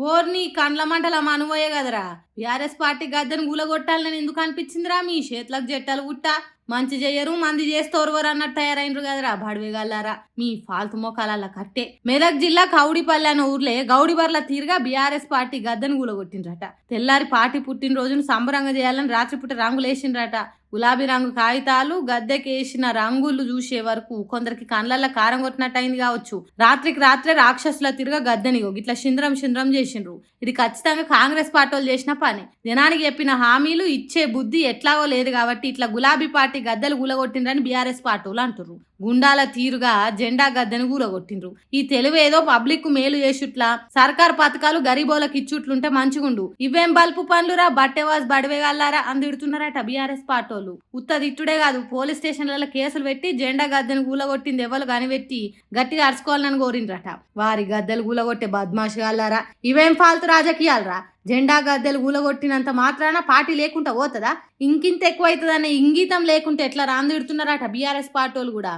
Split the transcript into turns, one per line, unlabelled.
ఓర్ని కండ్ల మంటల అనుభవే కదరా. బీఆర్ఎస్ పార్టీ గద్దెను కూలగొట్టాలని ఎందుకు అనిపించిందిరా? మీ చేతులకు జట్టాలు గుట్ట మంచి చెయ్యరు మంది చేస్తోరువరు అన్నట్టు తయారైనరు కదరా బడివేగల్లారా. మీ ఫాల్తు మోకాల కట్టే. మెదక్ జిల్లా కౌడిపల్లి అనే ఊర్లే గౌడిబర్ల తీరుగా బీఆర్ఎస్ పార్టీ గద్దెను కూలగొట్టిండ్రట. తెల్లారి పార్టీ పుట్టినరోజును సంబరంగా చేయాలని రాత్రిపూట రంగులేసిండ్రట. గులాబీ రంగు కాగితాలు గద్దెకేసిన రంగులు చూసే వరకు కొందరికి కండ్లల్లో కారం కొట్టినట్టు అయింది కావచ్చు. రాత్రికి రాత్రే రాక్షసుల తిరుగా గద్దెనిగో ఇట్లా చింద్రం చేసిండ్రు. ఇది ఖచ్చితంగా కాంగ్రెస్ పార్టీ వాళ్ళు చేసిన పని. జనానికి చెప్పిన హామీలు ఇచ్చే బుద్ధి ఎట్లాగో లేదు కాబట్టి ఇట్లా గులాబీ పార్టీ గద్దెలు కూలగొట్టిండ్రని బీఆర్ఎస్ పార్టీ వాళ్ళు అంటుర్రు. గుండాల తీరుగా జెండా గద్దెను కూలగొట్టిండ్రు. ఈ తెలుగు ఏదో పబ్లిక్ మేలు చేసుట్లా సర్కార్ పథకాలు గరీబోలకు ఇచ్చుట్లుంటే మంచిగుండు. ఇవేం బల్పు పనులురా బట్టెవాస్ బడివేగాలారా అందిడుతున్నారట బీఆర్ఎస్ పార్టీ వాళ్ళు. ఉత్తదిట్టుడే కాదు పోలీస్ స్టేషన్లలో కేసులు పెట్టి జెండా గద్దెను కూలగొట్టింది ఎవరు కనిపెట్టి గట్టిగా అరుచుకోవాలని కోరిండ్రట. వారి గద్దెలు కూలగొట్టే బద్మాషగాలారా. ఇవేం ఫాల్తు రాజకీయాలరా. జెండా గద్దెలు కూలగొట్టినంత మాత్రాన పార్టీ లేకుండా పోతుందా? ఇంకింత ఎక్కువ అవుతుందనే ఇంగితం లేకుంటే ఎట్లా రాందిడుతున్నారట బీఆర్ఎస్ పార్టీ వాళ్ళు కూడా.